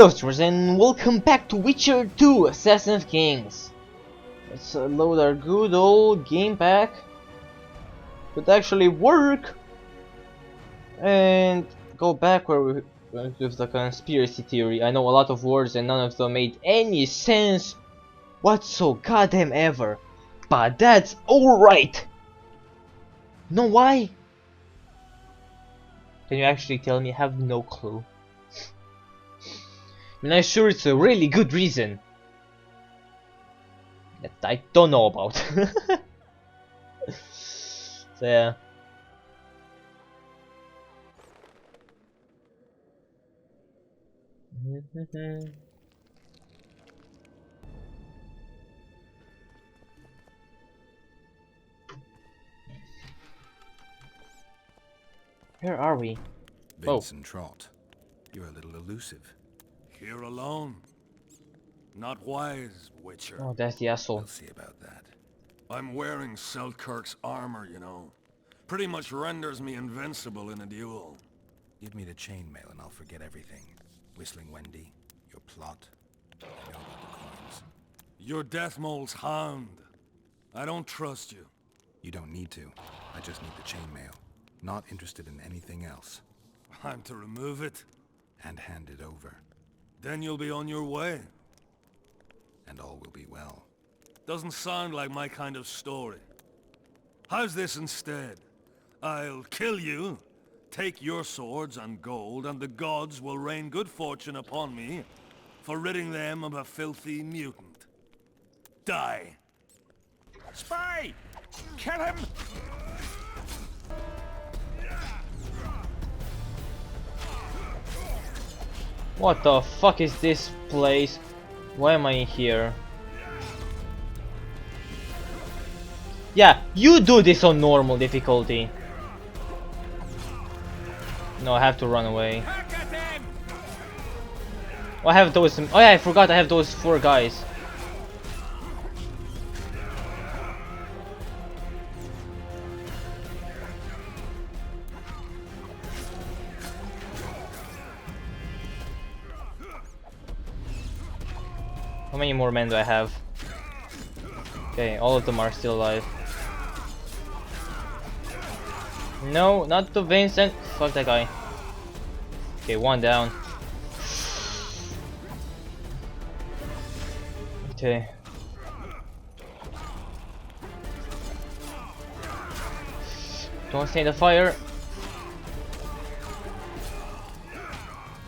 Hello streamers and welcome back to Witcher 2 Assassin of Kings. Let's load our good old game pack. Could actually work. And go back where we went with the conspiracy theory. I know a lot of words and none of them made any sense whatso goddamn ever. But that's alright. Know why? Can you actually tell me? I have no clue. I mean, I'm sure it's a really good reason that I don't know about. So yeah. Where are we? Vincent Trott, you're a little elusive. Here alone. Not wise, Witcher. Oh, that's the asshole. We'll see about that. I'm wearing Selkirk's armor, you know. Pretty much renders me invincible in a duel. Give me the chainmail and I'll forget everything. Whistling Wendy, your plot. I know about the coins. You're Deathmold's hound. I don't trust you. You don't need to. I just need the chainmail. Not interested in anything else. I'm to remove it. And hand it over. Then you'll be on your way. And all will be well. Doesn't sound like my kind of story. How's this instead? I'll kill you, take your swords and gold, and the gods will rain good fortune upon me for ridding them of a filthy mutant. Die. Spy! Kill him! What the fuck is this place? Why am I here? Yeah, you do this on normal difficulty. No, I have to run away. Oh, I have those. Oh yeah, I forgot I have those 4 guys. How many more men do I have? Okay, all of them are still alive. No, not to Vincent. Fuck that guy. Okay, 1 down. Okay. Don't stay in the fire.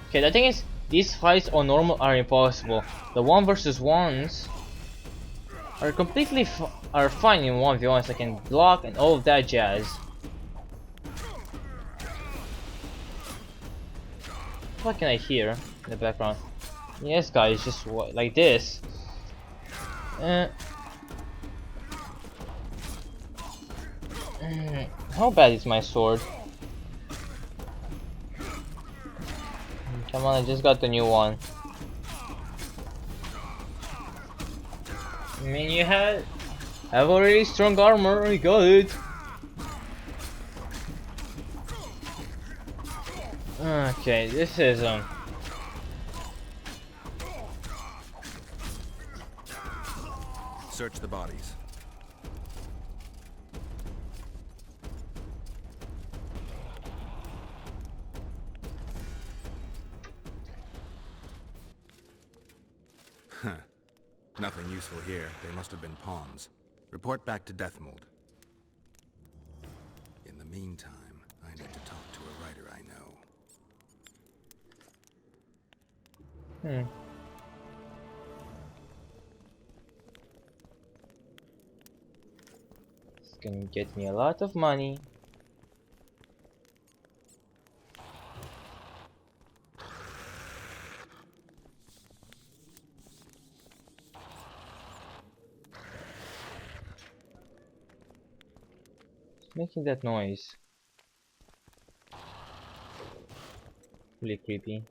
Okay, the thing is, these fights on normal are impossible. The 1 versus 1s are completely are fine in 1v1s. I can block and all of that jazz. What can I hear in the background? Yes, guys, just like this. How bad is my sword? Come on, I just got the new one. I mean, you have already strong armor. I got it. Okay, this is Search the bodies. Nothing useful here. They must have been pawns. Report back to Deathmold. In the meantime, I need to talk to a writer I know. This can get me a lot of money. Making that noise. Really creepy.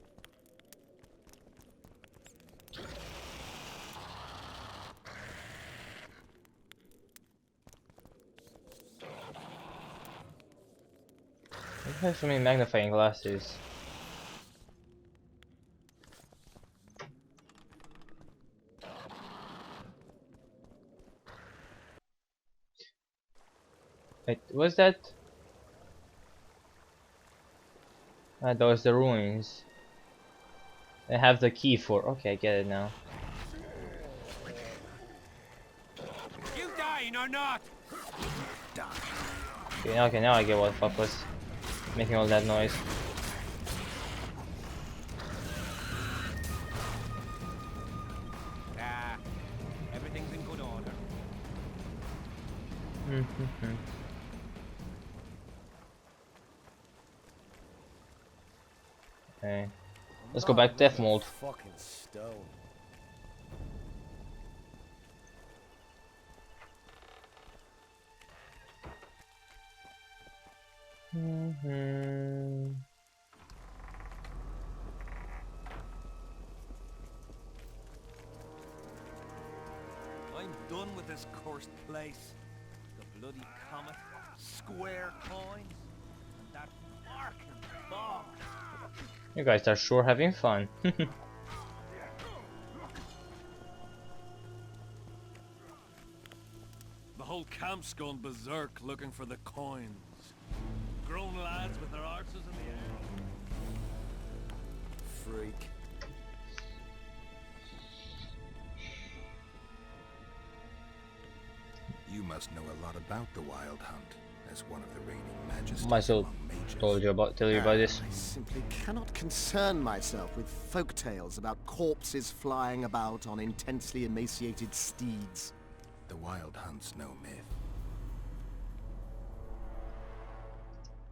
I have so many magnifying glasses. Wait, was that? Ah, those the ruins. I have the key for. Okay, I get it now. You dying or not? Okay, now I get what the fuck was making all that noise. Ah, everything's in good order. Okay, let's go back to death mode. Fucking stone. I'm done with this cursed place. The bloody comet, square coins, and that fucking bomb. You guys are sure having fun. The whole camp's gone berserk looking for the coins. Grown lads with their arses in the air. Freak. You must know a lot about the Wild Hunt, as one of the reigning majesties Myself among mages. tell you about this. I simply cannot concern myself with folk tales about corpses flying about on intensely emaciated steeds. The Wild Hunt's no myth.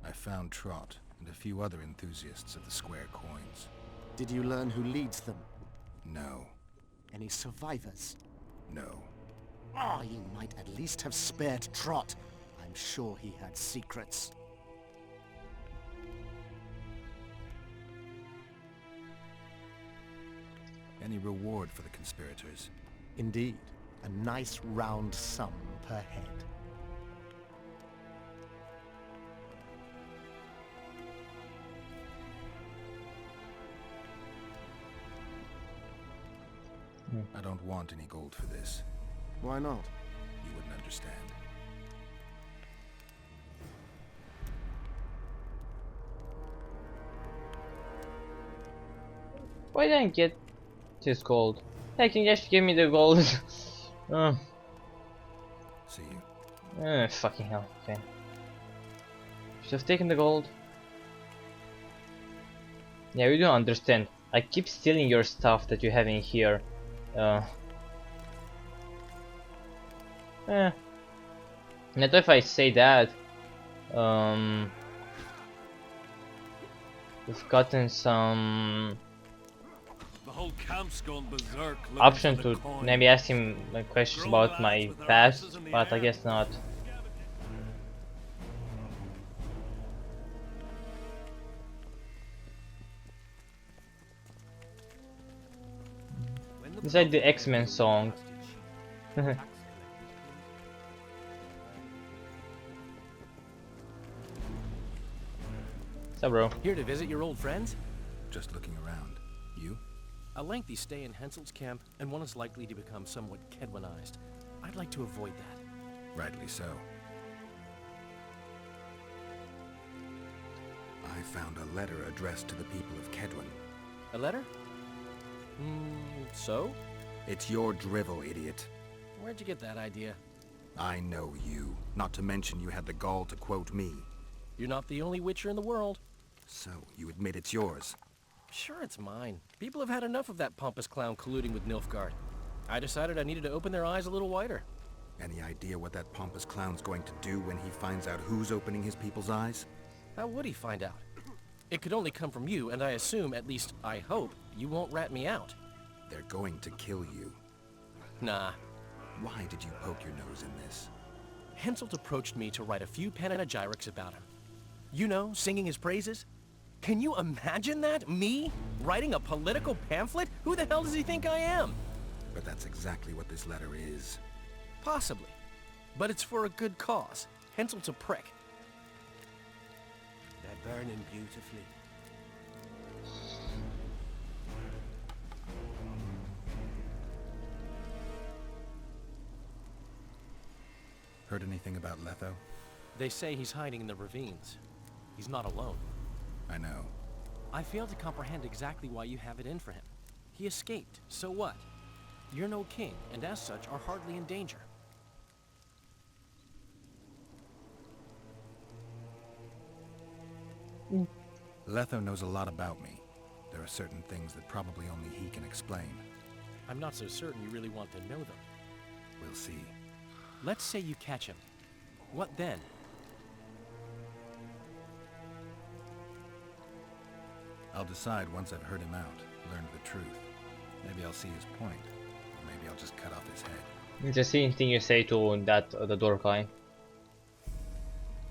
I found Trot and a few other enthusiasts of the square coins. Did you learn who leads them? No, Any survivors? no. Ah, you might at least have spared Trot. I'm sure he had secrets. Any reward for the conspirators? Indeed, a nice round sum per head. I don't want any gold for this. Why not? You wouldn't understand. Why didn't I get this gold? Hey, can you just give me the gold? See you. Fucking hell. Okay. Should have taken the gold. Yeah, you don't understand. I keep stealing your stuff that you have in here. Not if I say that. We've gotten some The whole camp's gone berserk looking option for the to coins. maybe ask him questions about my past, but I guess not. It's like the X-Men song. So bro. Here to visit your old friends? Just looking around. You? A lengthy stay in Hensel's camp, and one is likely to become somewhat Kedwanized. I'd like to avoid that. Rightly so. I found a letter addressed to the people of Kedwan. A letter? So? It's your drivel, idiot. Where'd you get that idea? I know you. Not to mention you had the gall to quote me. You're not the only Witcher in the world. So, you admit it's yours. Sure, it's mine. People have had enough of that pompous clown colluding with Nilfgaard. I decided I needed to open their eyes a little wider. Any idea what that pompous clown's going to do when he finds out who's opening his people's eyes? How would he find out? It could only come from you, and I assume, at least I hope, you won't rat me out. They're going to kill you. Nah. Why did you poke your nose in this? Henselt approached me to write a few panegyrics about him. You know, singing his praises. Can you imagine that? Me? Writing a political pamphlet? Who the hell does he think I am? But that's exactly what this letter is. Possibly. But it's for a good cause. Henselt's a prick. They're burning beautifully. Heard anything about Letho? They say he's hiding in the ravines. He's not alone. I know. I fail to comprehend exactly why you have it in for him. He escaped, so what? You're no king, and as such are hardly in danger. Letho knows a lot about me. There are certain things that probably only he can explain. I'm not so certain you really want to know them. We'll see. Let's say you catch him. What then? I'll decide once I've heard him out, learned the truth. Maybe I'll see his point, or maybe I'll just cut off his head. Interesting thing you say to that the dwarf guy.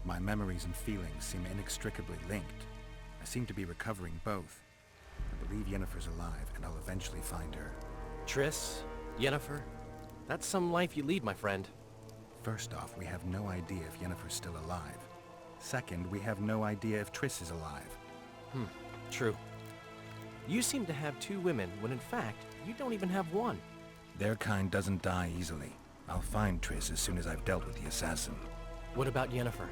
My memories and feelings seem inextricably linked. I seem to be recovering both. I believe Yennefer's alive, and I'll eventually find her. Triss? Yennefer? That's some life you lead, my friend. First off, we have no idea if Yennefer's still alive. Second, we have no idea if Triss is alive. True. You seem to have two women when in fact, you don't even have one. Their kind doesn't die easily. I'll find Triss as soon as I've dealt with the assassin. What about Yennefer?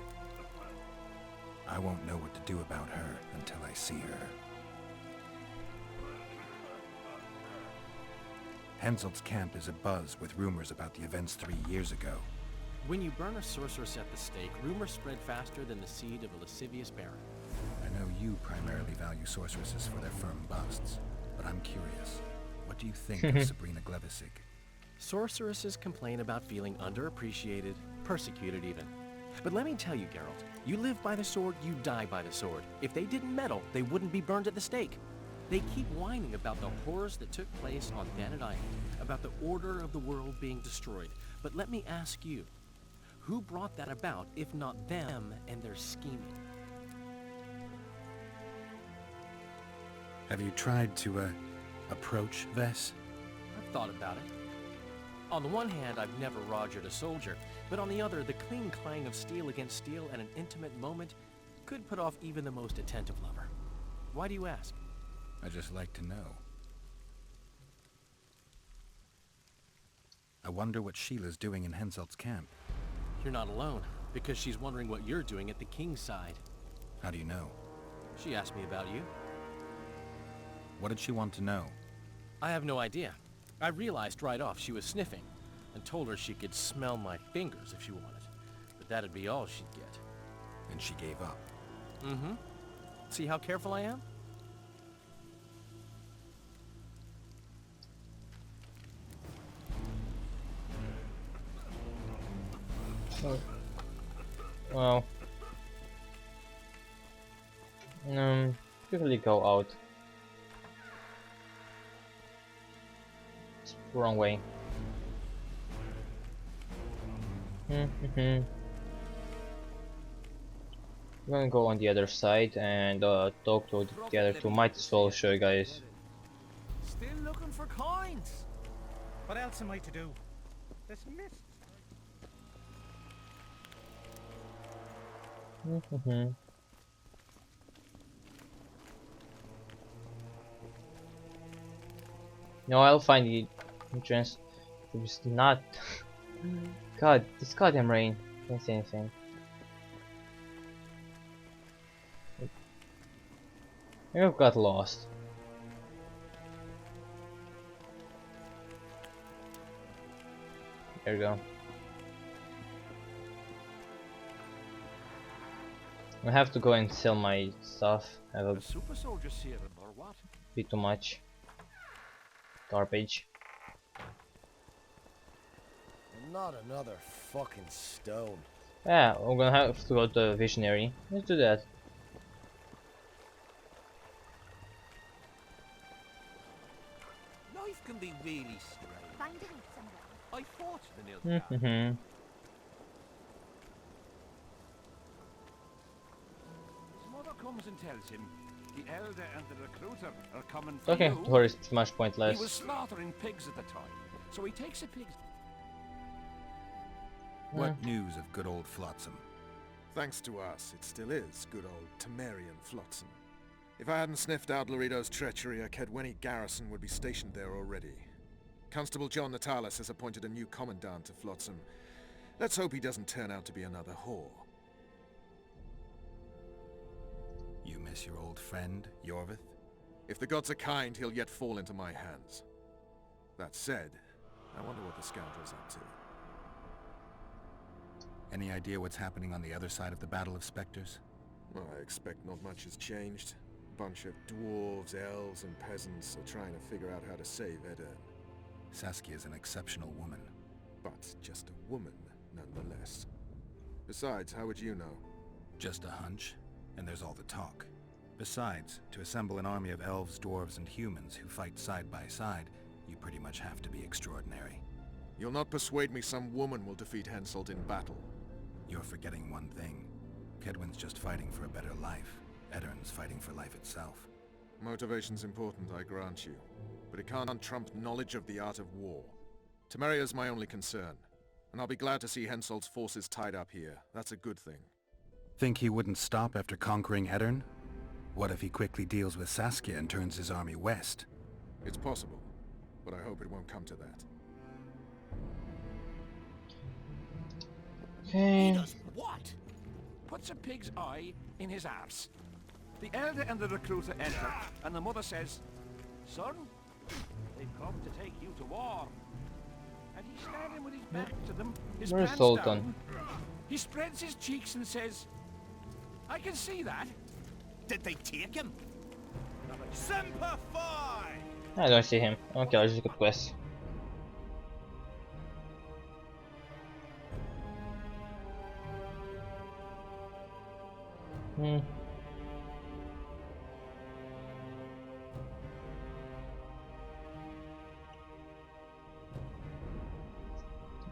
I won't know what to do about her until I see her. Henselt's camp is abuzz with rumors about the events 3 years ago. When you burn a sorceress at the stake, rumors spread faster than the seed of a lascivious baron. I know you primarily value sorceresses for their firm busts, but I'm curious. What do you think of Sabrina Glevissig? Sorceresses complain about feeling underappreciated, persecuted even. But let me tell you, Geralt, you live by the sword, you die by the sword. If they didn't meddle, they wouldn't be burned at the stake. They keep whining about the horrors that took place on Banet Island, about the order of the world being destroyed. But let me ask you, who brought that about if not them and their scheming? Have you tried to, approach Vess? I've thought about it. On the one hand, I've never rogered a soldier, but on the other, the clean clang of steel against steel at an intimate moment could put off even the most attentive lover. Why do you ask? I just like to know. I wonder what Sheila's doing in Henselt's camp. You're not alone, because she's wondering what you're doing at the king's side. How do you know? She asked me about you. What did she want to know? I have no idea. I realized right off she was sniffing, and told her she could smell my fingers if she wanted. But that'd be all she'd get. And she gave up. Mm-hmm. See how careful I am? Oh. Well. Quickly go out. It's wrong way. I'm gonna go on the other side and talk to the other two. Might as well show you guys. Still looking for coins. What else am I to do? There's mist. No, I'll find the entrance. It's not. God, this goddamn rain. Can't say anything. I have got lost. There we go. I have to go and sell my stuff. I have a A super soldier serum or what? bit too much garbage. Not another fucking stone. Yeah, I'm gonna have to go to the visionary. Let's do that. Life can be really strange. Finding it somewhere. I fought the Nilfgaard. His mother comes and tells him the elder and the recruiter are coming for Okay, you. Thor is much He was pointless. slaughtering pigs at the time, so he takes a pig's... What news of good old Flotsam? Thanks to us, it still is good old Temerian Flotsam. If I hadn't sniffed out Lorido's treachery, a Kedwenny garrison would be stationed there already. Constable John Natalis has appointed a new commandant to Flotsam. Let's hope he doesn't turn out to be another whore. You miss your old friend, Yorvith? If the gods are kind, he'll yet fall into my hands. That said, I wonder what the scoundrel's up to. Any idea what's happening on the other side of the Battle of Spectres? Well, I expect not much has changed. A bunch of dwarves, elves, and peasants are trying to figure out how to save Edirn. Saskia's an exceptional woman. But just a woman, nonetheless. Besides, how would you know? Just a hunch, and there's all the talk. Besides, to assemble an army of elves, dwarves, and humans who fight side by side, you pretty much have to be extraordinary. You'll not persuade me some woman will defeat Henselt in battle. You're forgetting one thing. Kedwen's just fighting for a better life. Edirn's fighting for life itself. Motivation's important, I grant you. But it can't trump knowledge of the art of war. Temeria's my only concern. And I'll be glad to see Henselt's forces tied up here. That's a good thing. Think he wouldn't stop after conquering Edirn? What if he quickly deals with Saskia and turns his army west? It's possible, but I hope it won't come to that. Okay. He does what? Puts a pig's eye in his arse. The elder and the recruiter enter, and the mother says, "Son, they've come to take you to war." And he's standing with his back to them, his Where's pants Sultan? down. He spreads his cheeks and says, "I can see that." Did they take him? Semper Fi! I don't see him. Okay, I'll just go quest.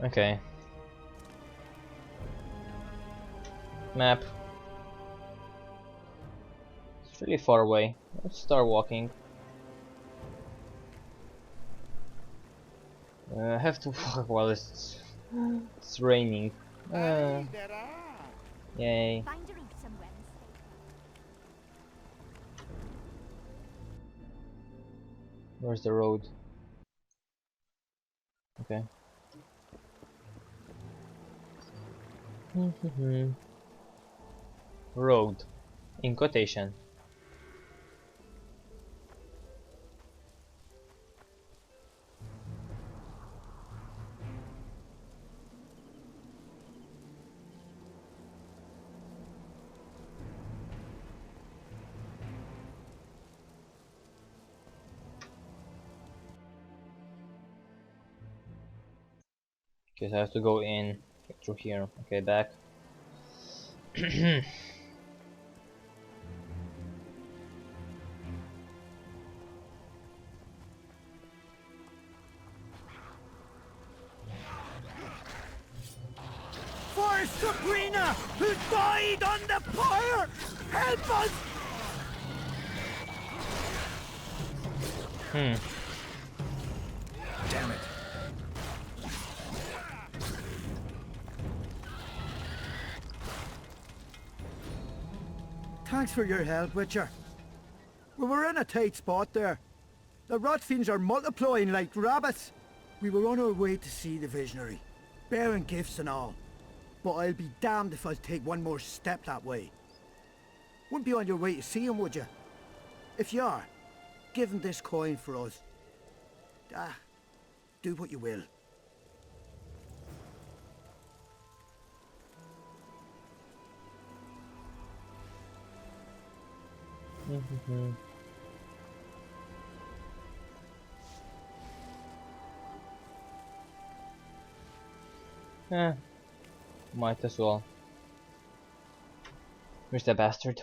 Okay. Map. It's really far away. Let's start walking. I have to walk while it's raining. Yay. Find a route somewhere and stay. Where's the road? Okay. Road. In quotation. Okay, so I have to go in through here. Okay, back. For Sabrina, who died on the pyre! Help us! Damn it! Thanks for your help, Witcher. We were in a tight spot there. The rot fiends are multiplying like rabbits. We were on our way to see the visionary, bearing gifts and all. But I'll be damned if I'll take one more step that way. Wouldn't be on your way to see him, would you? If you are, give him this coin for us. Do what you will. Might as well. Where's the bastard?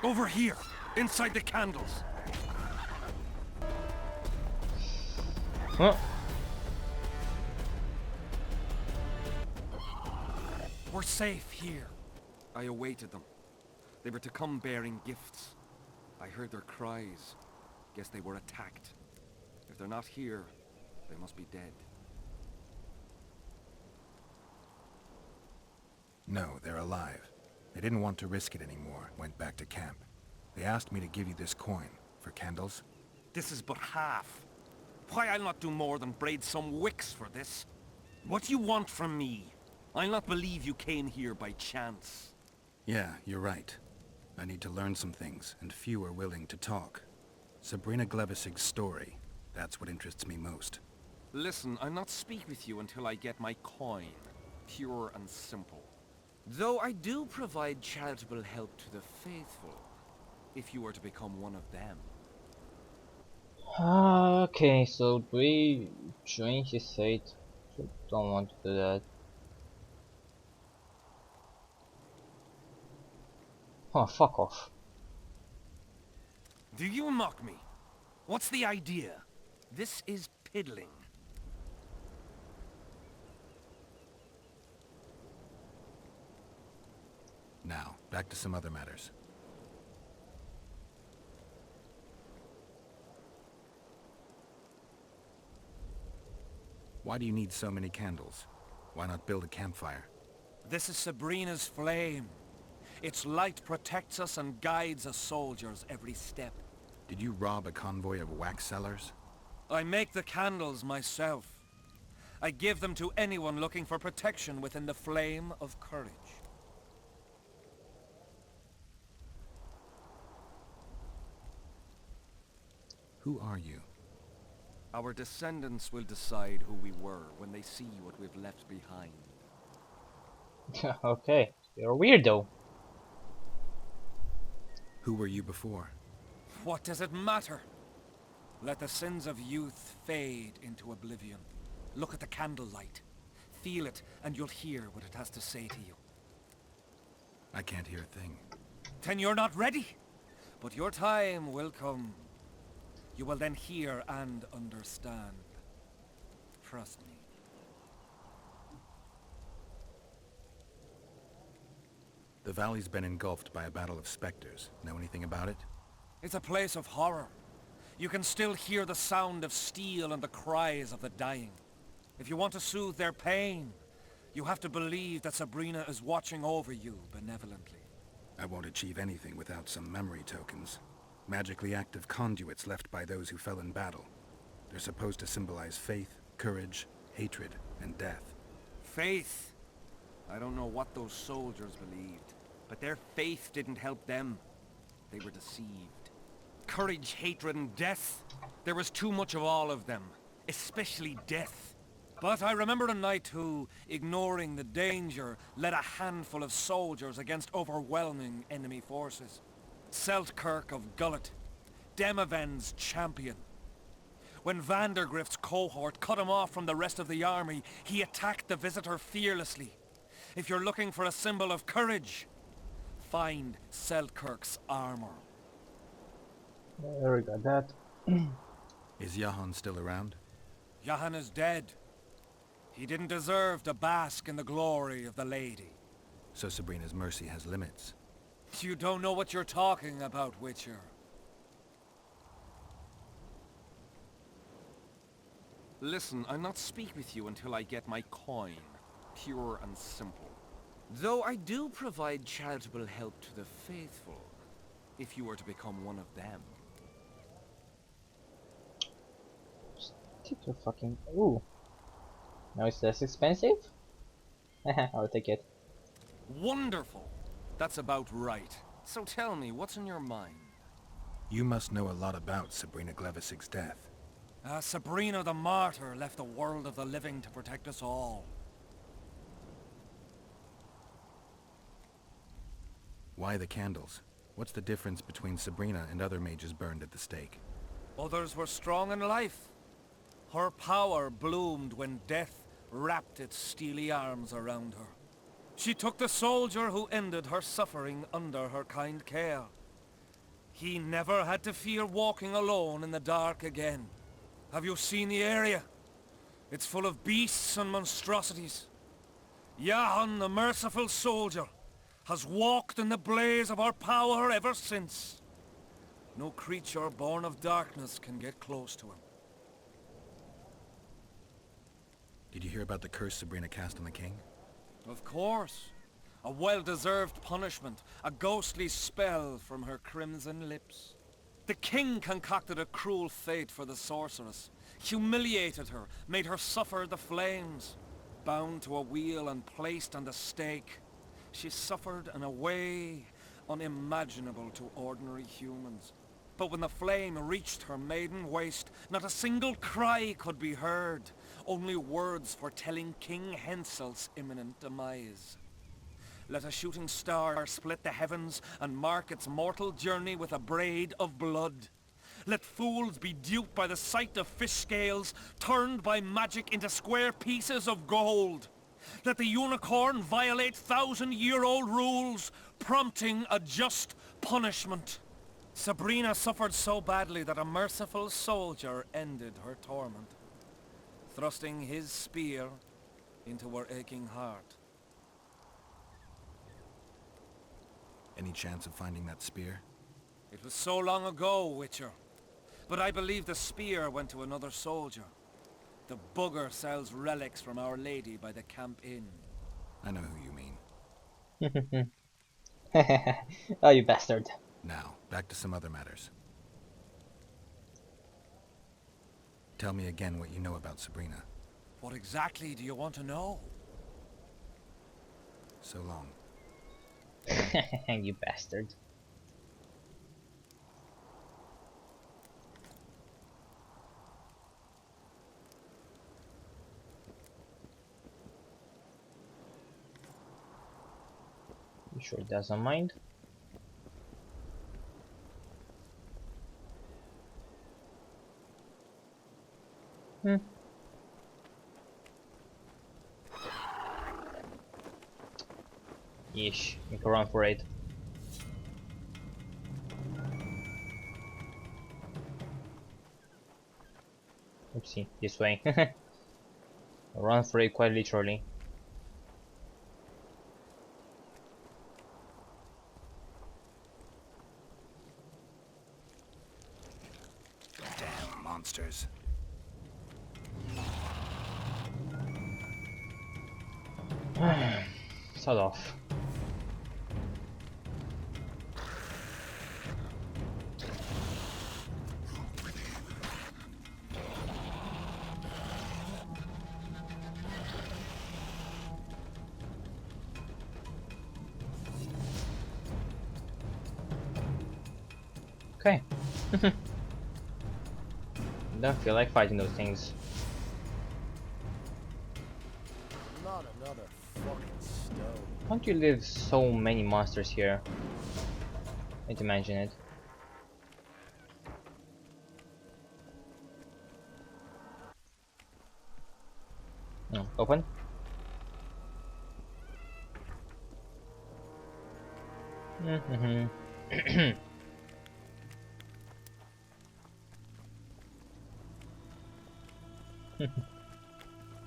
Over here, inside the candles. Huh? We're safe here. I awaited them. They were to come bearing gifts. I heard their cries. Guess they were attacked. If they're not here, they must be dead. No, they're alive. They didn't want to risk it anymore, went back to camp. They asked me to give you this coin, for candles. This is but half. Why, I'll not do more than braid some wicks for this. What you want from me? I'll not believe you came here by chance. Yeah, you're right. I need to learn some things, and few are willing to talk. Sabrina Glevisig's story, that's what interests me most. Listen, I'll not speak with you until I get my coin. Pure and simple. Though I do provide charitable help to the faithful, if you were to become one of them. Okay, so we join his fate. Don't want to do that. Oh, fuck off. Do you mock me? What's the idea? This is piddling. Now, back to some other matters. Why do you need so many candles? Why not build a campfire? This is Sabrina's flame. Its light protects us and guides us soldiers every step. Did you rob a convoy of wax sellers? I make the candles myself. I give them to anyone looking for protection within the flame of courage. Who are you? Our descendants will decide who we were when they see what we've left behind. Okay, you're a weirdo. Who were you before? What does it matter? Let the sins of youth fade into oblivion. Look at the candlelight. Feel it, and you'll hear what it has to say to you. I can't hear a thing. Then you're not ready. But your time will come. You will then hear and understand. Trust me. The valley's been engulfed by a battle of specters. Know anything about it? It's a place of horror. You can still hear the sound of steel and the cries of the dying. If you want to soothe their pain, you have to believe that Sabrina is watching over you benevolently. I won't achieve anything without some memory tokens. Magically active conduits left by those who fell in battle. They're supposed to symbolize faith, courage, hatred, and death. Faith? I don't know what those soldiers believed, but their faith didn't help them. They were deceived. Courage, hatred, and death? There was too much of all of them, especially death. But I remember a knight who, ignoring the danger, led a handful of soldiers against overwhelming enemy forces. Seltkirk of Gullet, Demaven's champion. When Vandergrift's cohort cut him off from the rest of the army, he attacked the visitor fearlessly. If you're looking for a symbol of courage, find Seltkirk's armor. There we got that. Is Jahan still around? Jahan is dead. He didn't deserve to bask in the glory of the lady. So Sabrina's mercy has limits. You don't know what you're talking about, Witcher. Listen, I'll not speak with you until I get my coin. Pure and simple. Though I do provide charitable help to the faithful, if you were to become one of them. Stick your fucking... Ooh. Now it's less expensive? I'll take it. Wonderful! That's about right. So tell me, what's in your mind? You must know a lot about Sabrina Glevisig's death. Sabrina the Martyr left the world of the living to protect us all. Why the candles? What's the difference between Sabrina and other mages burned at the stake? Others were strong in life. Her power bloomed when death wrapped its steely arms around her. She took the soldier who ended her suffering under her kind care. He never had to fear walking alone in the dark again. Have you seen the area? It's full of beasts and monstrosities. Jahan, the merciful soldier, has walked in the blaze of her power ever since. No creature born of darkness can get close to him. Did you hear about the curse Sabrina cast on the king? Of course. A well-deserved punishment, a ghostly spell from her crimson lips. The king concocted a cruel fate for the sorceress, humiliated her, made her suffer the flames. Bound to a wheel and placed on the stake, she suffered in a way unimaginable to ordinary humans. But when the flame reached her maiden waist, not a single cry could be heard, only words foretelling King Hensel's imminent demise. Let a shooting star split the heavens and mark its mortal journey with a braid of blood. Let fools be duped by the sight of fish scales, turned by magic into square pieces of gold. Let the unicorn violate 1,000-year-old rules, prompting a just punishment. Sabrina suffered so badly that a merciful soldier ended her torment, thrusting his spear into her aching heart. Any chance of finding that spear? It was so long ago, Witcher. But I believe the spear went to another soldier. The bugger sells relics from Our Lady by the Camp Inn. I know who you mean. Oh, you bastard. Now, back to some other matters. Tell me again what you know about Sabrina. What exactly do you want to know? So long. You bastard. You sure doesn't mind? Yeesh, make a run for it. Oopsie, this way. Run for it quite literally. Damn monsters. Sod off. Okay. Don't feel like fighting those things. Not another fucking stone. Don't you leave so many monsters here? Can't imagine it. No, open.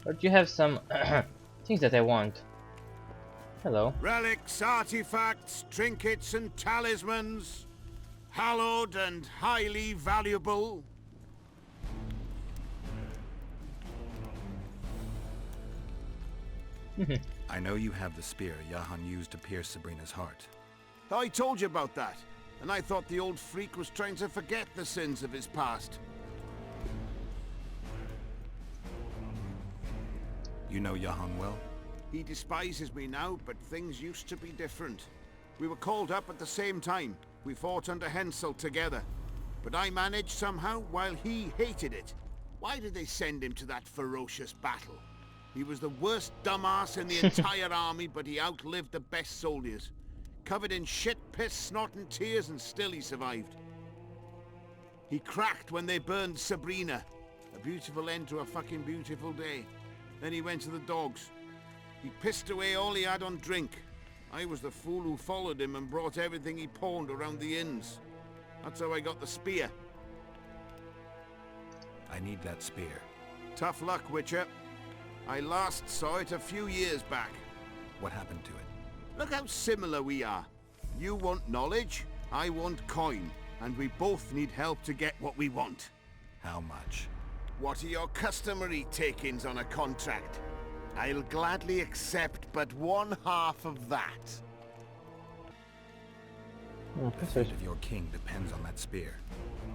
But you have some things that I want. Hello. Relics, artifacts, trinkets and talismans, hallowed and highly valuable. I know you have the spear Jahan used to pierce Sabrina's heart. I told you about that, and I thought the old freak was trying to forget the sins of his past. You know Jahan well? He despises me now, but things used to be different. We were called up at the same time. We fought under Hensel together. But I managed somehow while he hated it. Why did they send him to that ferocious battle? He was the worst dumbass in the entire army, but he outlived the best soldiers. Covered in shit, piss, snot and tears, and still he survived. He cracked when they burned Sabrina. A beautiful end to a fucking beautiful day. Then he went to the dogs. He pissed away all he had on drink. I was the fool who followed him and brought everything he pawned around the inns. That's how I got the spear. I need that spear. Tough luck, Witcher. I last saw it a few years back. What happened to it? Look how similar we are. You want knowledge, I want coin, and we both need help to get what we want. How much? What are your customary take-ins on a contract? I'll gladly accept but one half of that. The fate of your king depends on that spear.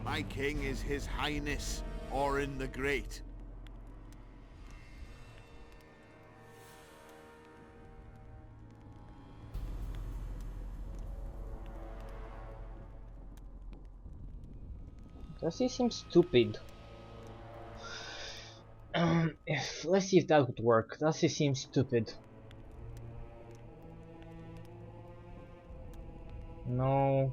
My king is His Highness, Orin the Great. Does he seem stupid? Let's see if that would work. Does he seem stupid? No.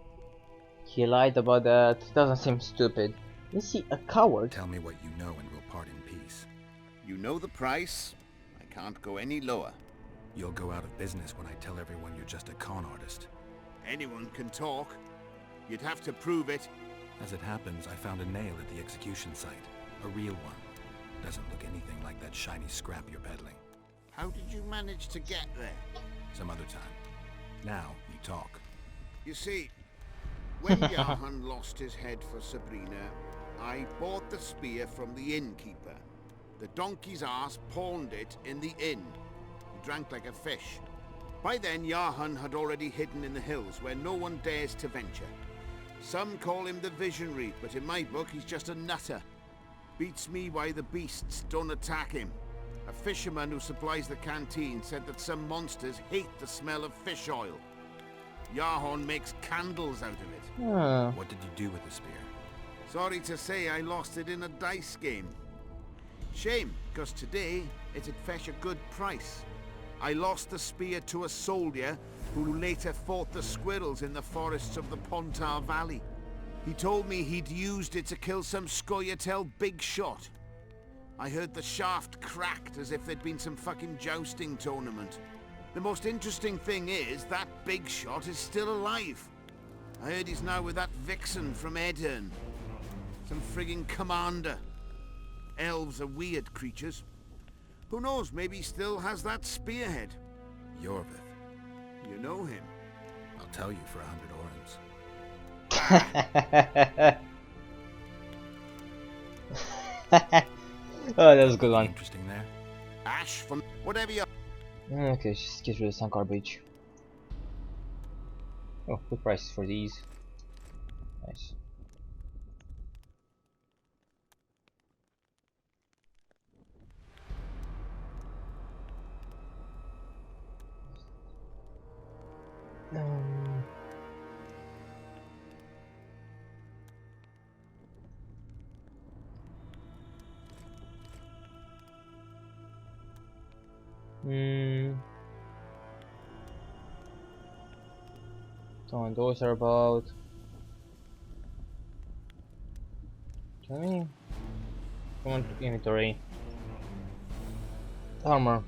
He lied about that. Doesn't seem stupid. Is he a coward? Tell me what you know and we'll part in peace. You know the price. I can't go any lower. You'll go out of business when I tell everyone you're just a con artist. Anyone can talk. You'd have to prove it. As it happens, I found a nail at the execution site. A real one. Doesn't look anything like that shiny scrap you're peddling. How did you manage to get there? Some other time. Now, you talk. You see, when Jahan lost his head for Sabrina, I bought the spear from the innkeeper. The donkey's ass pawned it in the inn. He drank like a fish. By then, Jahan had already hidden in the hills where no one dares to venture. Some call him the Visionary, but in my book he's just a nutter. Beats me why the beasts don't attack him. A fisherman who supplies the canteen said that some monsters hate the smell of fish oil. Jahan makes candles out of it. What did you do with the spear? Sorry to say I lost it in a dice game. Shame, because today it'd fetch a good price. I lost the spear to a soldier who later fought the squirrels in the forests of the Pontar Valley. He told me he'd used it to kill some Scoia'tael big shot. I heard the shaft cracked as if there'd been some fucking jousting tournament. The most interesting thing is that big shot is still alive. I heard he's now with that vixen from Edirn. Some frigging commander. Elves are weird creatures. Who knows, maybe he still has that spearhead. Yorvith. You know him. I'll tell you for 100 orens. Oh, that was a good one. Interesting there. Ash from whatever you... Okay, just get rid of some garbage. Oh, good prices for these. Nice. So those are about. Can we come on to inventory? Armor.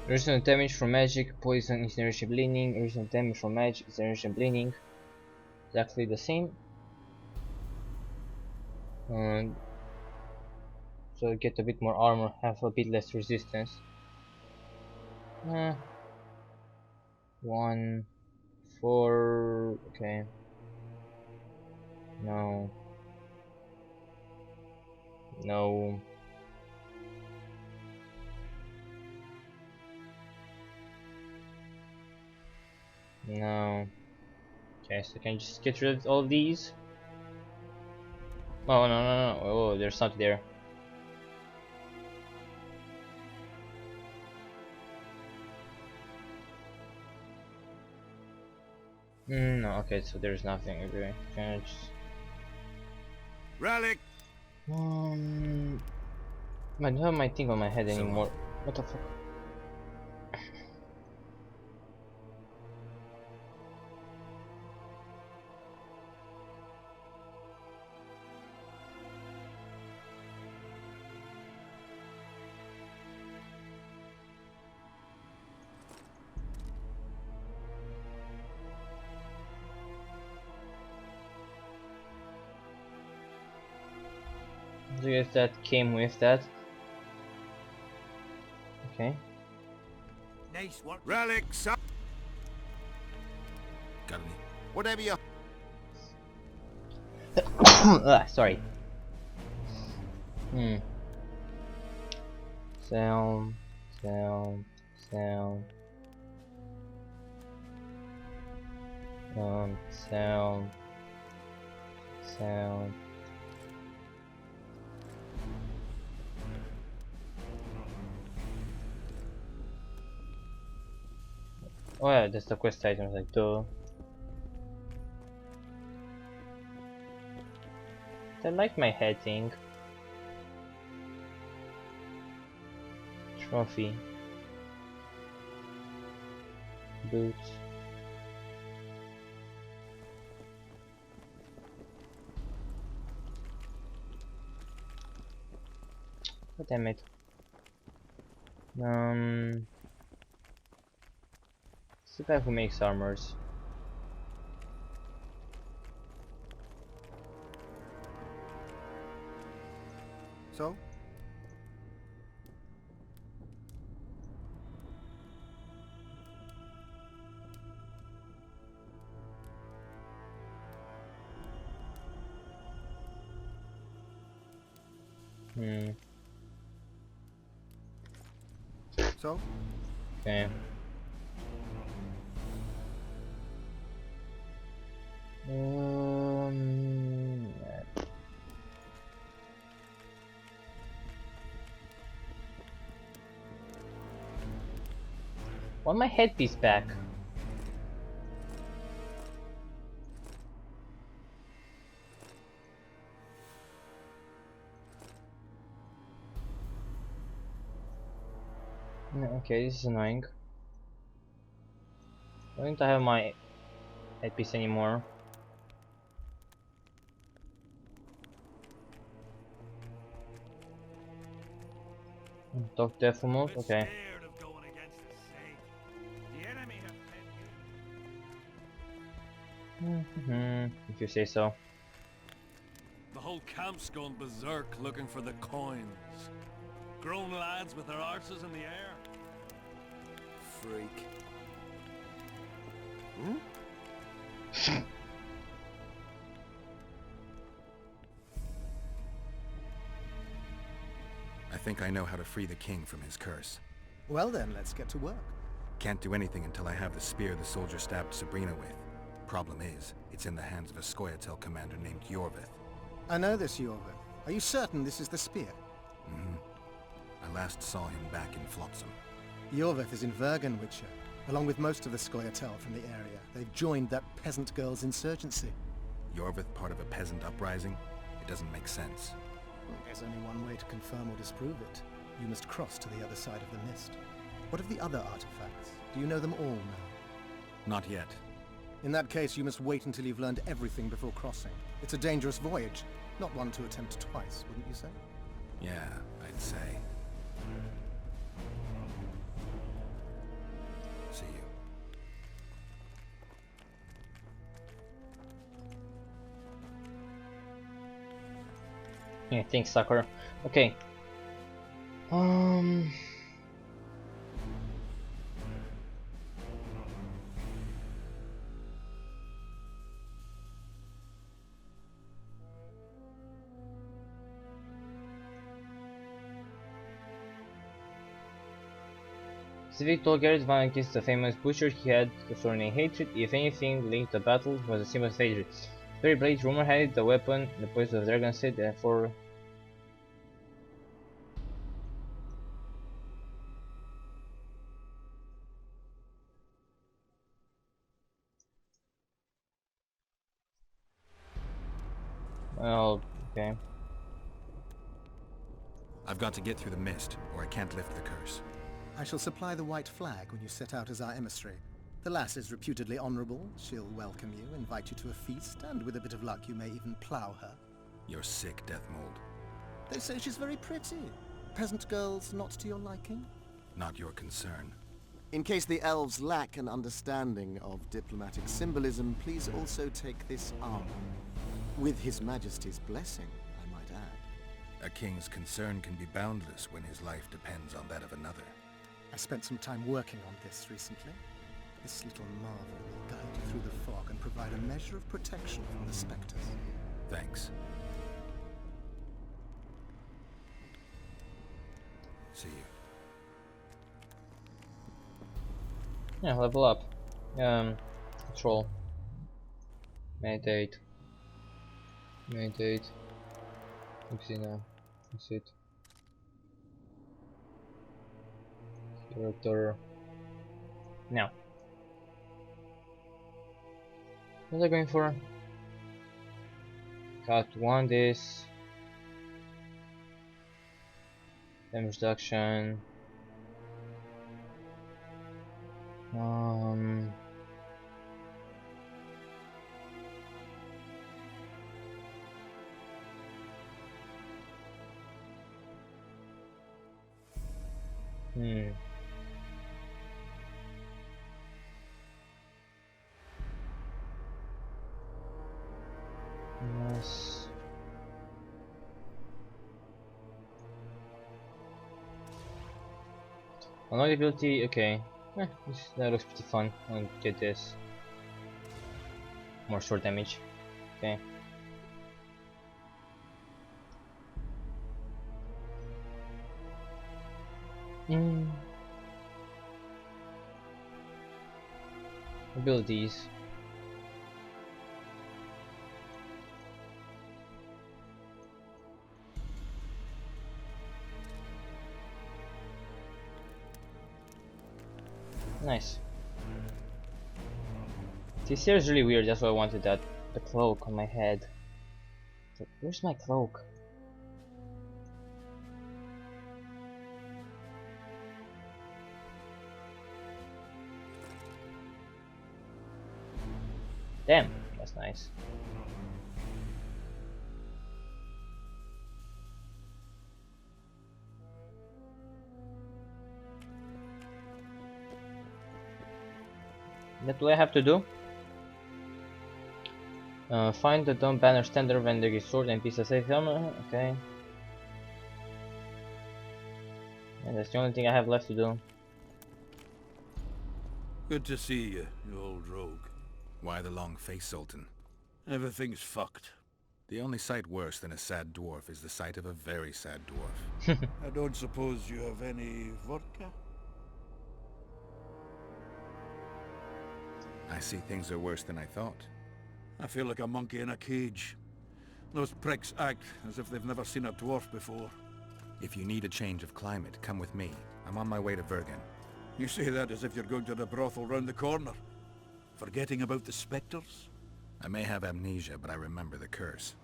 Resistant damage from magic, poison, incineration, bleeding. Resistant damage from magic, incineration, bleeding. Exactly the same. So get a bit more armor, have a bit less resistance. 1, 4. Okay. No. No. No. Okay, so can you just get rid of all of these? Oh, no. Oh, there's something there. No, okay, so there's nothing. Okay, can I just... Relic! I don't have my thing on my head anymore. What the fuck? I guess that came with that. Okay. Nice work. Relics. Got any? Whatever you... Sorry. Sound. Oh yeah, that's the quest items, like duh. I like my head thing. Trophy. Boots. God damn it. It's the guy who makes armors. So? So? Okay. Want my headpiece back? Okay, this is annoying. I don't have my headpiece anymore. Talk death mode? Okay. If you say so. The whole camp's gone berserk looking for the coins. Grown lads with their arses in the air. Freak. I think I know how to free the king from his curse. Well then, let's get to work. Can't do anything until I have the spear the soldier stabbed Sabrina with. Problem is, it's in the hands of a Scoia'tael commander named Iorveth. I know this Iorveth. Are you certain this is the spear? I last saw him back in Flotsam. Iorveth is in Vergen, Witcher, along with most of the Scoia'tael from the area. They've joined that peasant girl's insurgency. Yorveth part of a peasant uprising? It doesn't make sense. There's only one way to confirm or disprove it. You must cross to the other side of the mist. What of the other artifacts? Do you know them all now? Not yet. In that case, you must wait until you've learned everything before crossing. It's a dangerous voyage, not one to attempt twice, wouldn't you say? Yeah, I'd say. See you. Yeah, thanks, sucker. Okay. Civic told Garrett Van against the famous butcher he had the surname hatred. If anything linked the battle was a symbol of hatred. Very blade rumor had it the weapon the poison of the dragon said, therefore. Well, okay. I've got to get through the mist, or I can't lift the curse. I shall supply the white flag when you set out as our emissary. The lass is reputedly honorable. She'll welcome you, invite you to a feast, and with a bit of luck you may even plough her. You're sick, Deathmold. They say she's very pretty. Peasant girls not to your liking? Not your concern. In case the elves lack an understanding of diplomatic symbolism, please also take this armor. With His Majesty's blessing, I might add. A king's concern can be boundless when his life depends on that of another. I spent some time working on this recently. This little marvel will guide you through the fog and provide a measure of protection from the specters. Thanks. See you. Yeah, level up. Control. Meditate. Meditate. Oopsie, no. That's it. Character. Now. What was I going for? Got one this. Damage reduction. Yes. Another ability, okay. That looks pretty fun. I'll get this. More short damage. Okay. Abilities. Nice. This here is really weird, that's why I wanted the cloak on my head. Where's my cloak? Damn, that's nice. What do I have to do? Find the dumb banner standard when there is sword and piece of safe armor. Okay. And that's the only thing I have left to do. Good to see you, you old rogue. Why the long face, Sultan? Everything's fucked. The only sight worse than a sad dwarf is the sight of a very sad dwarf. I don't suppose you have any vodka? I see things are worse than I thought. I feel like a monkey in a cage. Those pricks act as if they've never seen a dwarf before. If you need a change of climate, come with me. I'm on my way to Vergen. You say that as if you're going to the brothel round the corner. Forgetting about the specters? I may have amnesia, but I remember the curse.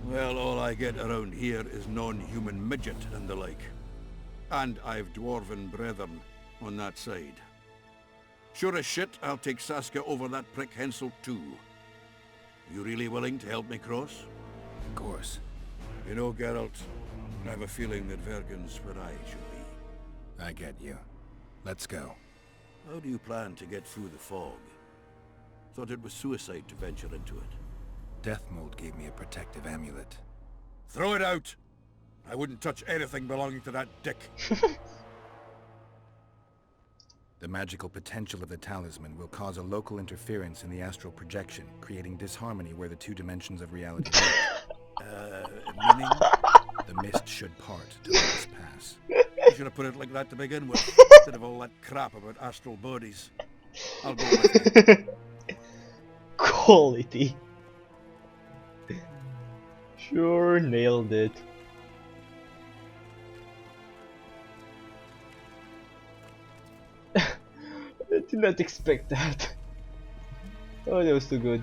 Well, all I get around here is non-human midget and the like. And I've dwarven brethren on that side. Sure as shit, I'll take Saskia over that prick Hensel too. You really willing to help me cross? Of course. You know, Geralt, I have a feeling that Vergen's where I should be. I get you. Let's go. How do you plan to get through the fog? Thought it was suicide to venture into it. Deathmold gave me a protective amulet. Throw it out! I wouldn't touch anything belonging to that dick. The magical potential of the talisman will cause a local interference in the astral projection, creating disharmony where the two dimensions of reality meet. Meaning? The mist should part to let us pass. You should have put it like that to begin with, instead of all that crap about astral bodies. I'll go with you. Quality. Sure, nailed it. I did not expect that. Oh, that was too good.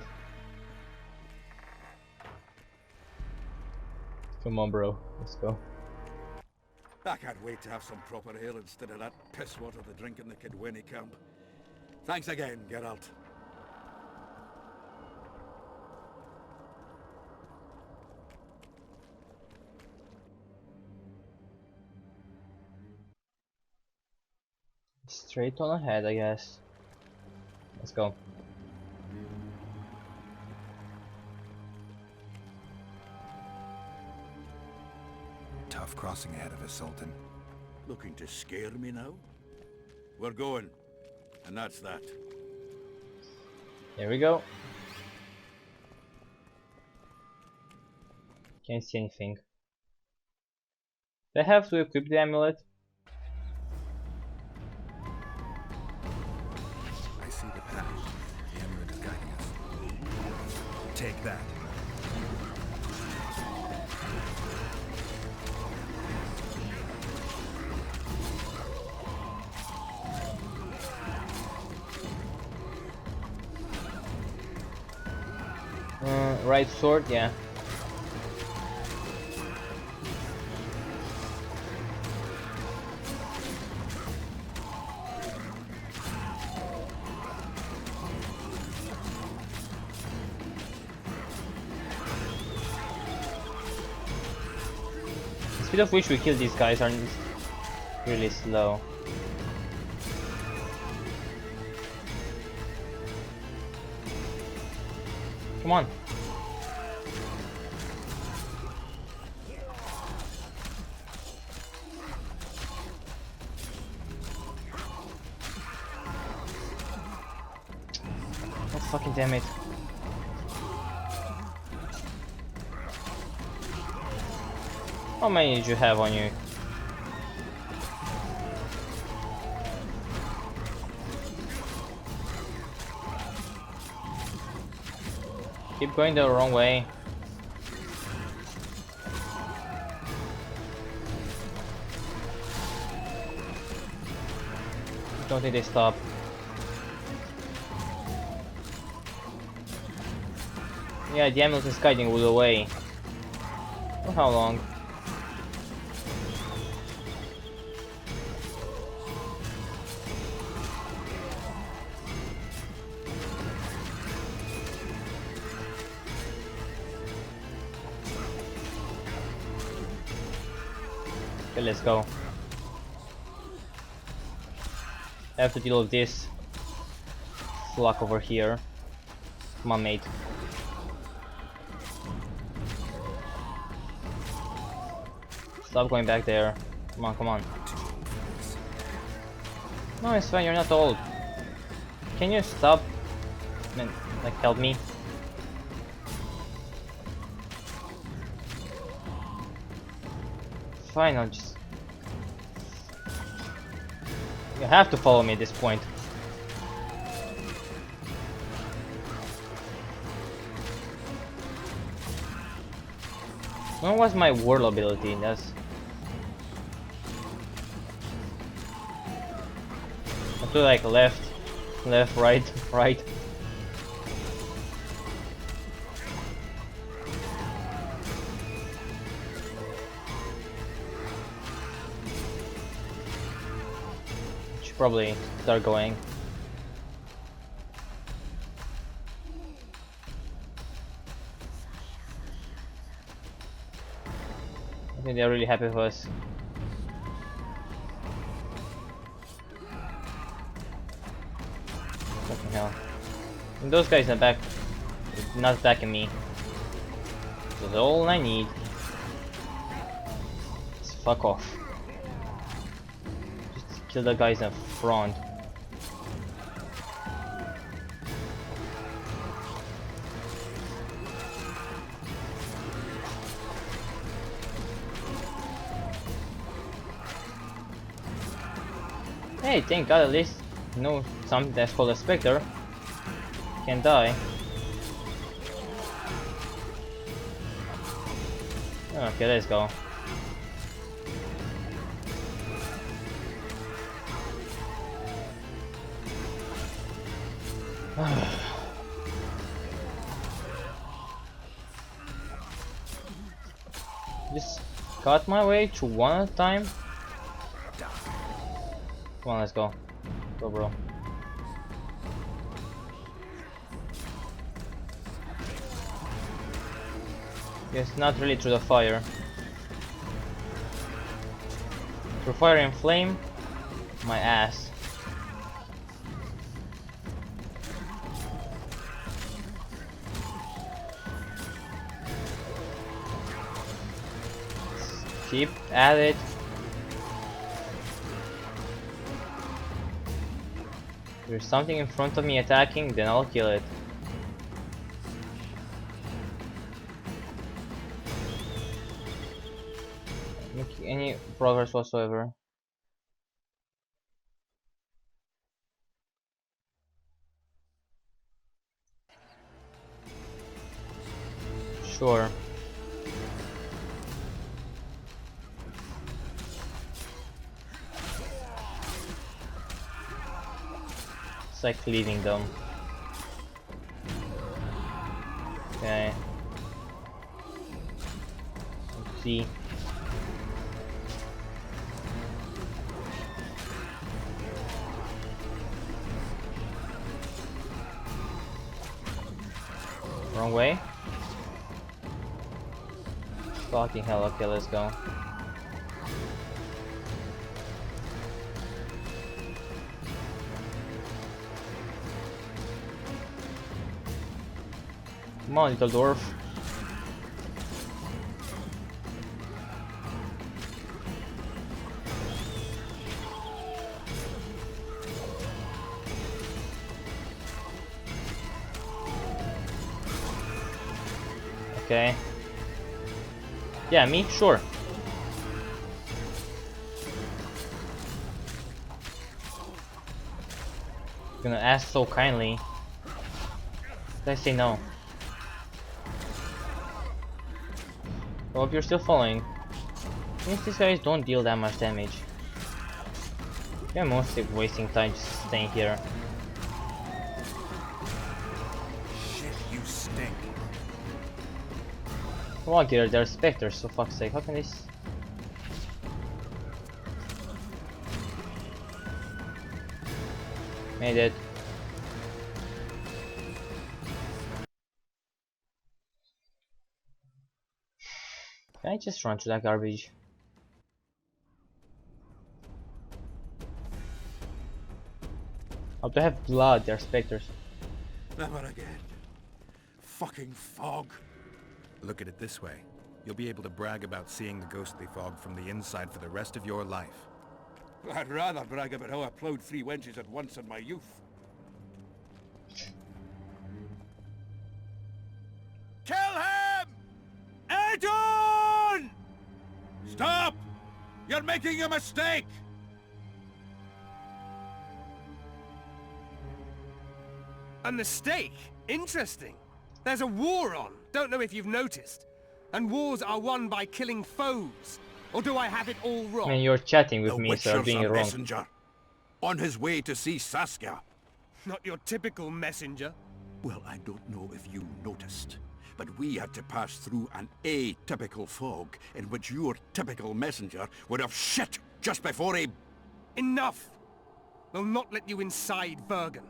Come on, bro. Let's go. I can't wait to have some proper ale instead of that piss water to drink in the Kidweni camp. Thanks again, Geralt. Straight on ahead, I guess. Let's go. Tough crossing ahead of us, Sultan. Looking to scare me now? We're going. And that's that. There we go. Can't see anything. Do I have to equip the amulet? I see the path. The amulet is guiding us. Take that. Right sword, yeah. The speed of which we kill these guys are really slow. Come on. Oh, fucking damn it. How many did you have on you? Keep going the wrong way. Don't think they stop. Yeah, the amulet is guiding all the way. For how long? Okay, let's go. I have to deal with this flock over here. Come on, mate. Stop going back there. Come on, come on. No, it's fine, you're not old. Can you stop? I mean, like, help me? Fine, I'll just... You have to follow me at this point. When was my whirl ability? That's... I do like left, left, right, right. Should probably start going. I think they're really happy with us. Fucking hell. And those guys in the back, not attacking me. That's all I need. Just fuck off. Just kill the guys in front. Hey, thank God, at least you know something that's called a Spectre can die. Okay, let's go. Just cut my way to one at a time. Come on, let's go. Go, bro. Yes, not really through the fire. Through fire and flame, my ass. Keep at it. there's something in front of me attacking, then I'll kill it. Make any progress whatsoever. Sure. It's like leaving them. Okay. Let's see. Wrong way? Fucking hell, okay, let's go. Come on, little dwarf. Okay. Yeah, me? Sure. You're gonna ask so kindly. Did I say no? Well, if you're still following, since these guys don't deal that much damage, you're mostly wasting time just staying here. Shit, you stink. Come on, Gear, they're specters, for fuck's sake. How can they Made it. Can I just run through that garbage? Oh, they have blood, they're specters. Never again. Fucking fog. Look at it this way. You'll be able to brag about seeing the ghostly fog from the inside for the rest of your life. I'd rather brag about how I ploughed 3 wenches at once in my youth. Kill him! Adon! Stop! You're making a mistake! A mistake? Interesting. There's a war on. Don't know if you've noticed. And wars are won by killing foes. Or do I have it all wrong? Man, you're chatting with The me, so you're Witcher's being a wrong. messenger. On his way to see Saskia. Not your typical messenger. Well, I don't know if you noticed, but we had to pass through an atypical fog in which your typical messenger would have shit just before he... Enough! We'll not let you inside Bergen.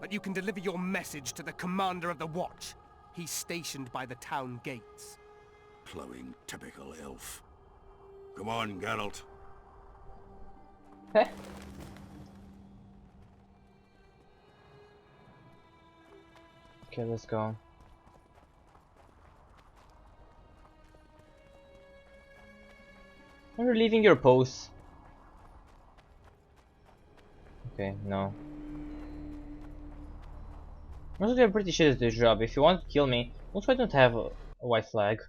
But you can deliver your message to the commander of the watch. He's stationed by the town gates. Ploughing typical elf. Come on, Geralt. Heh. Okay, let's go. Are you leaving your post? Okay, no. Honestly, I'm pretty shit at this job. If you want to kill me, also I don't have a white flag.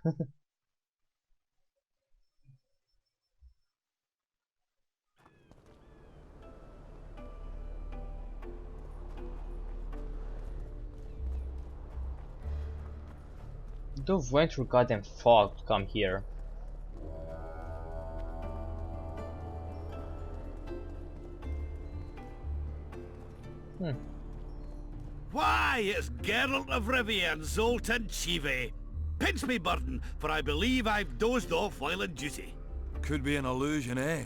Dove went through goddamn fog to come here. Why, it's Geralt of Rivia and Zoltan Chive. Pinch me, Burden, for I believe I've dozed off while in duty. Could be an illusion, eh?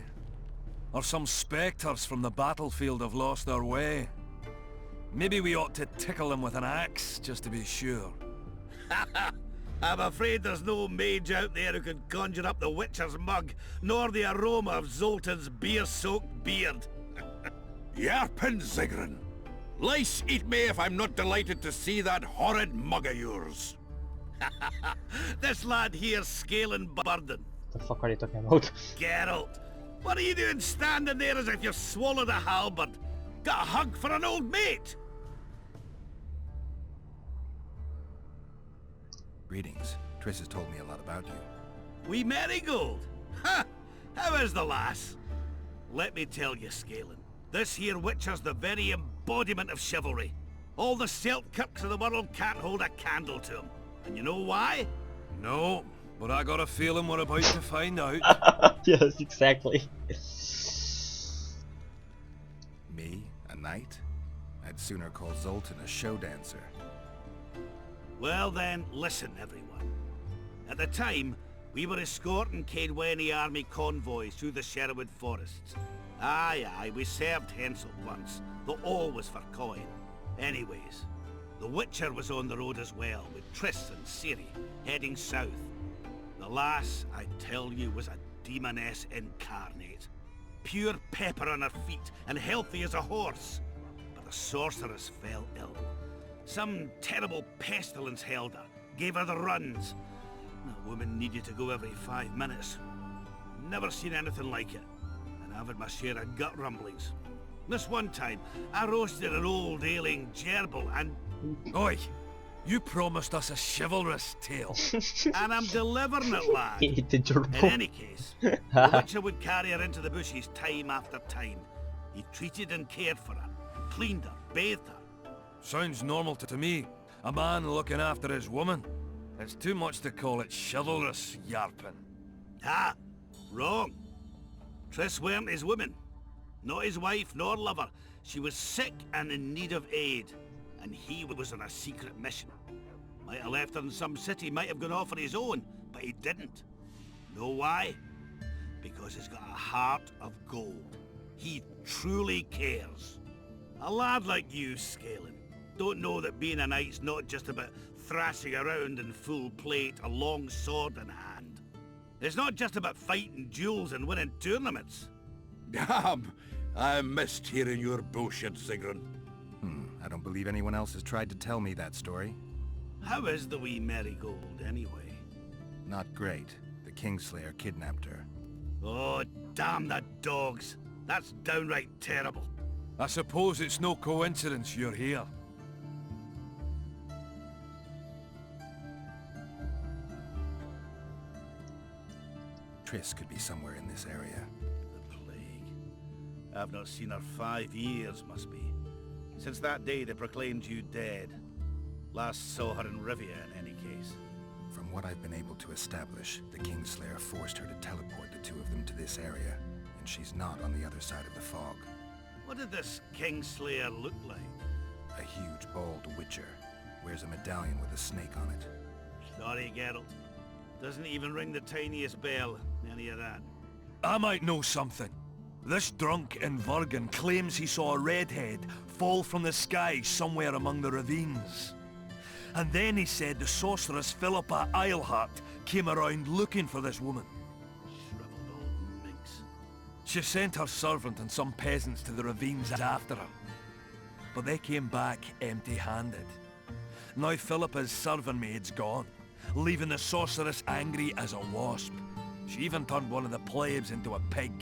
Or some spectres from the battlefield have lost their way. Maybe we ought to tickle them with an axe, just to be sure. I'm afraid there's no mage out there who can conjure up the Witcher's mug, nor the aroma of Zoltan's beer-soaked beard. Yarpin Zigrin. Lice eat me if I'm not delighted to see that horrid mug of yours. This lad here's scaling Burden. What the fuck are you talking about? Geralt, what are you doing standing there as if you've swallowed a halberd? Got a hug for an old mate! Greetings. Triss has told me a lot about you. Wee Marigold! Ha! How is the lass? Let me tell you, Scalen, this here Witcher's the very embodiment of chivalry. All the Selkirks of the world can't hold a candle to him. And you know why? No, but I got a feeling we're about to find out. Yes, exactly. Me? A knight? I'd sooner call Zoltan a show dancer. Well then, listen everyone. At the time, we were escorting Caedwene army convoys through the Sherwood forests. Aye, we served Hensel once, though all was for coin. Anyways, the Witcher was on the road as well, with Triss and Ciri, heading south. The lass, I tell you, was a demoness incarnate. Pure pepper on her feet, and healthy as a horse. But the sorceress fell ill. Some terrible pestilence held her, gave her the runs. The woman needed to go every 5 minutes. Never seen anything like it, and I've had my share of gut rumblings. This one time, I roasted an old ailing gerbil and... Oi! You promised us a chivalrous tale. And I'm delivering it, lad. He ate the gerbil. In any case, the Witcher would carry her into the bushes time after time. He treated and cared for her, cleaned her, bathed her. Sounds normal to me. A man looking after his woman. It's too much to call it chivalrous, Yarpin. Ah, wrong. Triss weren't his woman. Not his wife nor lover. She was sick and in need of aid. And he was on a secret mission. Might have left her in some city, might have gone off on his own, but he didn't. Know why? Because he's got a heart of gold. He truly cares. A lad like you, Scalen, don't know that being a knight's not just about thrashing around in full plate, a long sword in hand. It's not just about fighting duels and winning tournaments. Damn! I missed hearing your bullshit, Sigrun. I don't believe anyone else has tried to tell me that story. How is the wee Marigold, anyway? Not great. The Kingslayer kidnapped her. Oh, damn the dogs. That's downright terrible. I suppose it's no coincidence you're here. Triss could be somewhere in this area. The plague. I've not seen her 5 years, must be. Since that day they proclaimed you dead. Last saw her in Rivia, in any case. From what I've been able to establish, the Kingslayer forced her to teleport the two of them to this area, and she's not on the other side of the fog. What did this Kingslayer look like? A huge, bald witcher. Wears a medallion with a snake on it. Sorry, Geralt. Doesn't even ring the tiniest bell, any of that. I might know something. This drunk in Vergen claims he saw a redhead fall from the sky somewhere among the ravines. And then he said the sorceress Philippa Eilhart came around looking for this woman. Shriveled old minx. She sent her servant and some peasants to the ravines after her. But they came back empty-handed. Now Philippa's servant maid's gone, leaving the sorceress angry as a wasp. She even turned one of the plebs into a pig.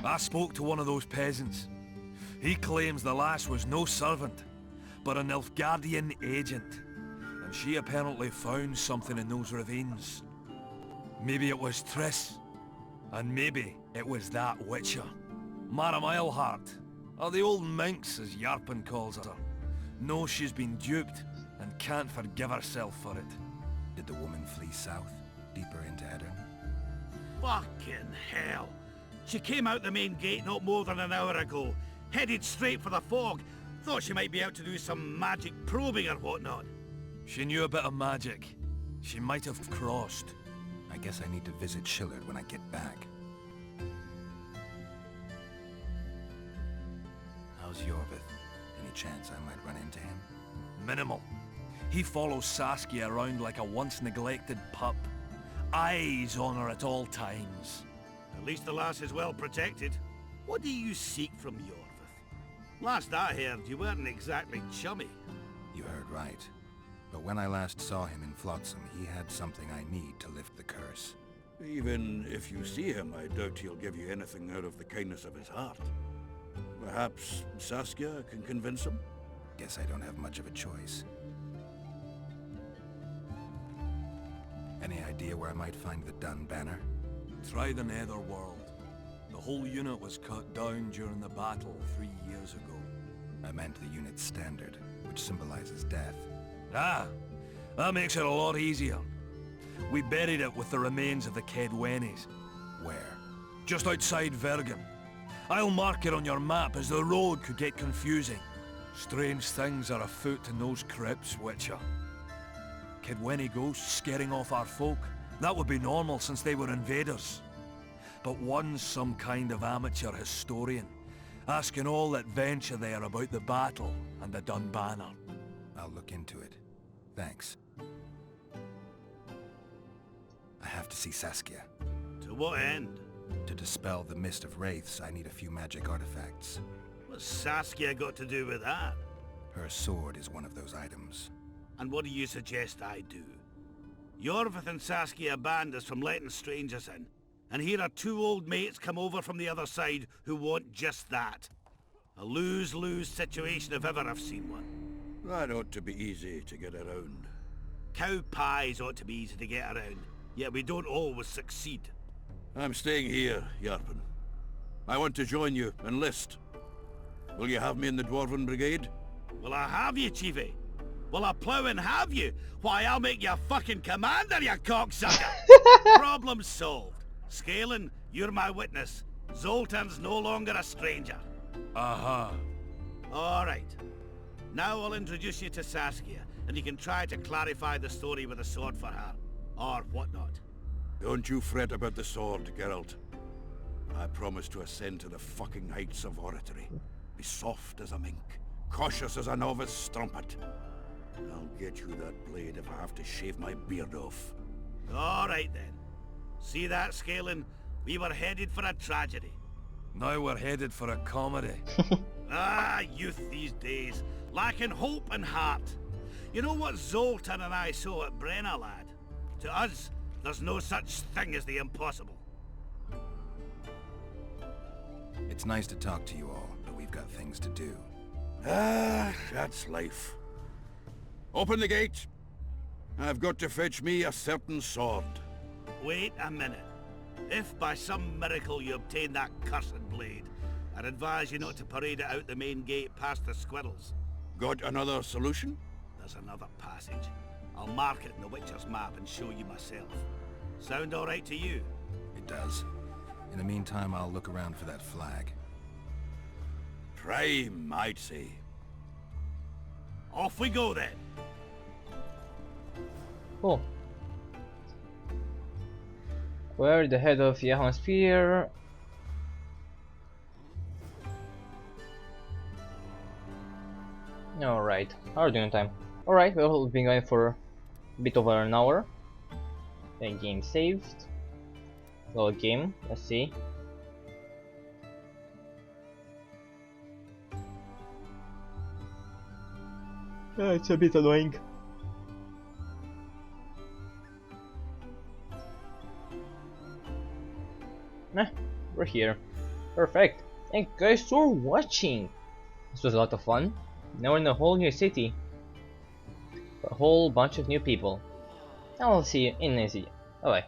I spoke to one of those peasants. He claims the lass was no servant, but an Nilfgaardian agent. And she apparently found something in those ravines. Maybe it was Triss. And maybe it was that Witcher. Madame Eilhart, or the old minx as Yarpin calls her. Knows she's been duped and can't forgive herself for it. Did the woman flee south, deeper into Edirn? Fucking hell! She came out the main gate not more than an hour ago, headed straight for the fog. Thought she might be out to do some magic probing or whatnot. She knew a bit of magic. She might have crossed. I guess I need to visit Shillard when I get back. How's Yorvith? Any chance I might run into him? Minimal. He follows Saskia around like a once-neglected pup. Eyes on her at all times. At least the lass is well protected. What do you seek from Yorvith? Last I heard, you weren't exactly chummy. You heard right. But when I last saw him in Flotsam, he had something I need to lift the curse. Even if you see him, I doubt he'll give you anything out of the kindness of his heart. Perhaps Saskia can convince him? Guess I don't have much of a choice. Any idea where I might find the Dun banner? Try the Netherworld. The whole unit was cut down during the battle 3 years ago. I meant the unit's standard, which symbolizes death. Ah, that makes it a lot easier. We buried it with the remains of the Kedwenis. Where? Just outside Vergen. I'll mark it on your map, as the road could get confusing. Strange things are afoot in those crypts, Witcher. Kedweni ghosts scaring off our folk. That would be normal since they were invaders. But one's some kind of amateur historian, asking all that venture there about the battle and the Dun banner. I'll look into it. Thanks. I have to see Saskia. To what end? To dispel the mist of wraiths, I need a few magic artifacts. What's Saskia got to do with that? Her sword is one of those items. And what do you suggest I do? Yorvith and Saskia banned us from letting strangers in, and here are 2 old mates come over from the other side who want just that. A lose-lose situation if ever I've seen one. That ought to be easy to get around. Cow pies ought to be easy to get around, yet we don't always succeed. I'm staying here, Yarpen. I want to join you, enlist. Will you have me in the Dwarven Brigade? Will I have you, Chiefy? Will I plough and have you? Why, I'll make you fucking commander, you cocksucker! Problem solved. Scanlan, you're my witness. Zoltan's no longer a stranger. Aha. Alright. Now I'll introduce you to Saskia, and you can try to clarify the story with a sword for her. Or whatnot. Don't you fret about the sword, Geralt. I promise to ascend to the fucking heights of oratory. Be soft as a mink, cautious as a novice strumpet. I'll get you that blade if I have to shave my beard off. Alright then. See that, Scanlan? We were headed for a tragedy. Now we're headed for a comedy. Ah, youth these days, lacking hope and heart. You know what Zoltan and I saw at Brenna, lad? To us, there's no such thing as the impossible. It's nice to talk to you all, but we've got things to do. Ah, that's life. Open the gate. I've got to fetch me a certain sword. Wait a minute. If by some miracle you obtain that cursed blade, I'd advise you not to parade it out the main gate past the squirrels. Got another solution? There's another passage. I'll mark it in the Witcher's map and show you myself. Sound alright to you? It does. In the meantime, I'll look around for that flag. Prime, I'd say. Off we go then. Cool. We're the head of Yahon Spear. Alright, how are we doing time? Alright, we've been going for a bit over an hour. Then game saved. Load game, let's see. It's a bit annoying. Nah, we're here. Perfect. Thank you guys for watching. This was a lot of fun. Now we're in a whole new city. A whole bunch of new people. And I'll see you in the next video. Bye bye.